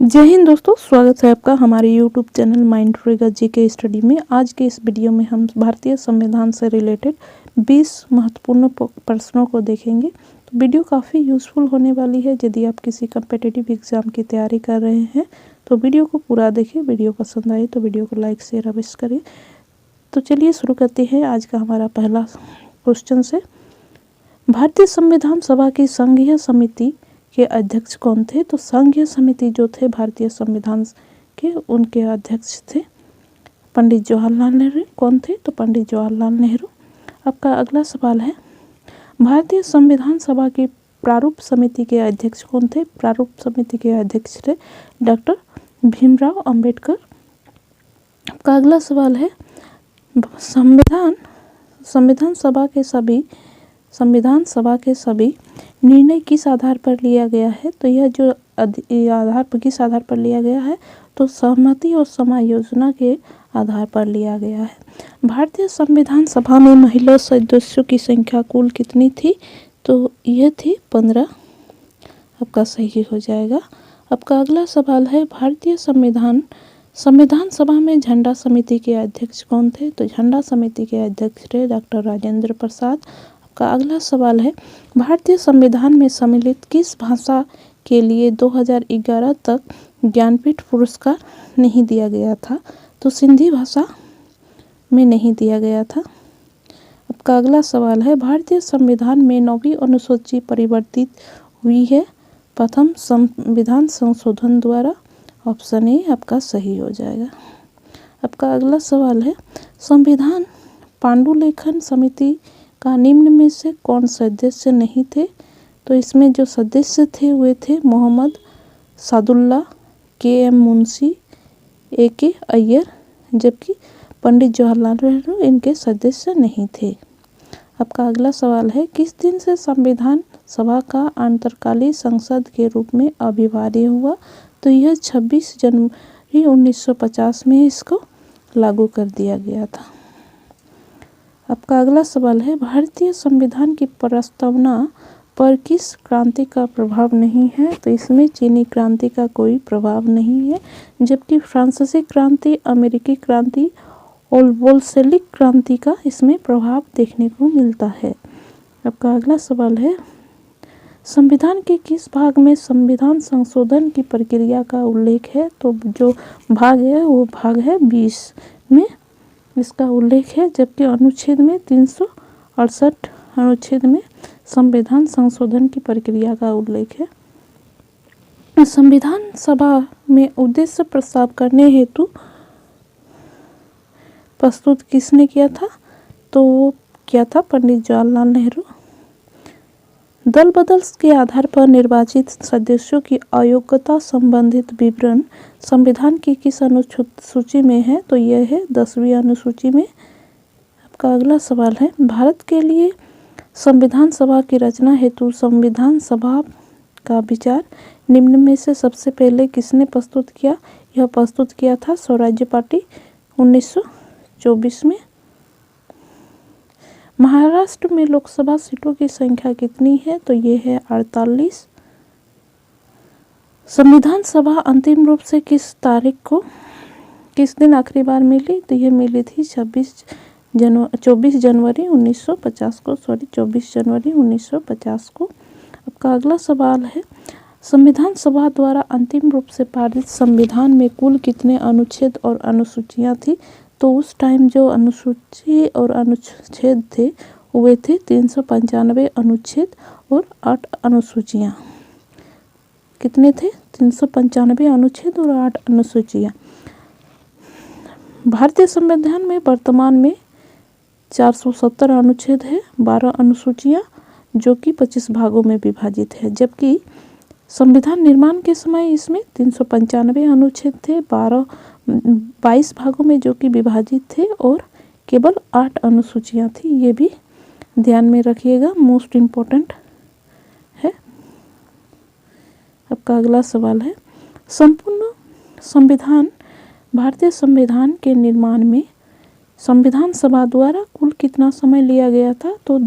जय हिंद दोस्तों, स्वागत है आपका हमारे यूट्यूब चैनल माइंड फ्रीगा जीके स्टडी में। आज के इस वीडियो में हम भारतीय संविधान से रिलेटेड 20 महत्वपूर्ण प्रश्नों को देखेंगे। तो वीडियो काफ़ी यूज़फुल होने वाली है। यदि आप किसी कम्पिटिटिव एग्ज़ाम की तैयारी कर रहे हैं तो वीडियो को पूरा देखें। वीडियो पसंद आए तो वीडियो को लाइक शेयर अवश्य करें। तो चलिए शुरू करते हैं आज का हमारा पहला क्वेश्चन से। भारतीय संविधान सभा की संघीय समिति के अध्यक्ष कौन थे? तो संघीय समिति जो थे भारतीय संविधान के, उनके अध्यक्ष थे पंडित जवाहरलाल नेहरू। कौन थे? तो पंडित जवाहरलाल नेहरू। आपका अगला सवाल है, भारतीय संविधान सभा की प्रारूप समिति के अध्यक्ष कौन थे? प्रारूप समिति के अध्यक्ष थे डॉक्टर भीमराव अंबेडकर। आपका अगला सवाल है, संविधान सभा के सभी निर्णय किस आधार पर लिया गया है? तो यह जो आधार पर किस आधार पर लिया गया है? तो सहमति और समायोजना के आधार पर लिया गया है। भारतीय संविधान सभा में महिला सदस्यों की संख्या कुल कितनी थी? तो यह थी 15। आपका सही हो जाएगा। आपका अगला सवाल है, भारतीय संविधान सभा में झंडा समिति के अध्यक्ष कौन थे? तो झंडा समिति के अध्यक्ष थे डॉक्टर राजेंद्र प्रसाद। का अगला सवाल है, भारतीय संविधान में सम्मिलित किस भाषा के लिए 2011 तक ज्ञानपीठ पुरस्कार नहीं दिया गया था? तो सिंधी भाषा में नहीं दिया गया था। आपका अगला सवाल है, भारतीय संविधान में 9वीं अनुसूची परिवर्तित हुई है प्रथम संविधान संशोधन द्वारा। ऑप्शन ए आपका सही हो जाएगा। आपका अगला सवाल है, संविधान पांडुलेखन समिति का निम्न में से कौन सदस्य नहीं थे? तो इसमें जो सदस्य थे वे थे मोहम्मद सादुल्ला, के.एम. मुंशी, ए.के. अय्यर, जबकि पंडित जवाहरलाल नेहरू इनके सदस्य नहीं थे। आपका अगला सवाल है, किस दिन से संविधान सभा का अंतरकालीन संसद के रूप में अनिवार्य हुआ? तो यह 26 जनवरी 1950 में इसको लागू कर दिया गया था। आपका अगला सवाल है, भारतीय संविधान की प्रस्तावना पर किस क्रांति का प्रभाव नहीं है? तो इसमें चीनी क्रांति का कोई प्रभाव नहीं है, जबकि फ्रांसीसी क्रांति, अमेरिकी क्रांति और बोल्शेविक क्रांति का इसमें प्रभाव देखने को मिलता है। आपका अगला सवाल है, संविधान के किस भाग में संविधान संशोधन की प्रक्रिया का उल्लेख है? तो जो भाग है वो भाग है 20 में इसका उल्लेख है, जबकि अनुच्छेद में 368 अनुच्छेद में संविधान संशोधन की प्रक्रिया का उल्लेख है। संविधान सभा में उद्देश्य प्रस्ताव करने हेतु प्रस्तुत किसने किया था? तो किया था पंडित जवाहरलाल नेहरू। दल बदल के आधार पर निर्वाचित सदस्यों की अयोग्यता संबंधित विवरण संविधान की किस अनुसूची में है? तो यह है 10वीं अनुसूची में। आपका अगला सवाल है, भारत के लिए संविधान सभा की रचना हेतु संविधान सभा का विचार निम्न में से सबसे पहले किसने प्रस्तुत किया? यह प्रस्तुत किया था स्वराज्य पार्टी 1924 में। महाराष्ट्र में लोकसभा सीटों की संख्या कितनी है? तो ये है 48। संविधान सभा अंतिम रूप से किस दिन आखिरी बार मिली? तो ये मिली थी 24 जनवरी 1950 को। 24 जनवरी 1950 को। आपका अगला सवाल है, संविधान सभा द्वारा अंतिम रूप से पारित संविधान में कुल कितने अनुच्छेद और अनुसूचियां थी? तो उस टाइम जो अनुसूची और अनुच्छेद थे वे थे 395 अनुच्छेद और 8 अनुसूचियां। कितने थे? 395 अनुच्छेद और 8 अनुसूचियां। भारतीय संविधान में वर्तमान में 470 अनुच्छेद है, 12 अनुसूचियां जो कि 25 भागों में विभाजित है, जबकि संविधान निर्माण के समय इसमें 395 अनुच्छेद थे, 22 भागों में जो कि विभाजित थे और केवल 8 अनुसूचियां थी। ये भी ध्यान में रखिएगा, मोस्ट इम्पोर्टेंट है। आपका अगला सवाल है, संपूर्ण संविधान भारतीय संविधान के निर्माण में संविधान सभा द्वारा कुल कितना समय लिया गया था? तो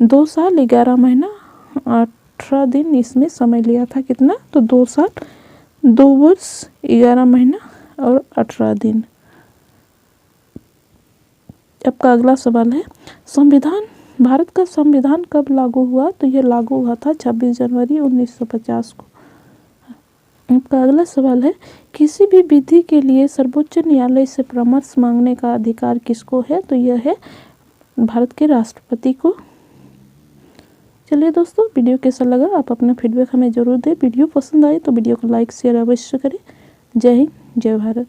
2 साल 11 महीना 18 दिन इसमें समय लिया था। कितना? तो 2 साल 2 वर्ष 11 महीना और 18 दिन। आपका अगला सवाल है, संविधान, भारत का संविधान कब लागू हुआ? तो यह लागू हुआ था 26 जनवरी 1950 को। आपका अगला सवाल है, किसी भी विधि के लिए सर्वोच्च न्यायालय से परामर्श मांगने का अधिकार किसको है? तो यह है भारत के राष्ट्रपति को। चलिए दोस्तों, वीडियो कैसा लगा आप अपना फीडबैक हमें ज़रूर दें। वीडियो पसंद आए तो वीडियो को लाइक शेयर अवश्य करें। जय हिंद, जय भारत।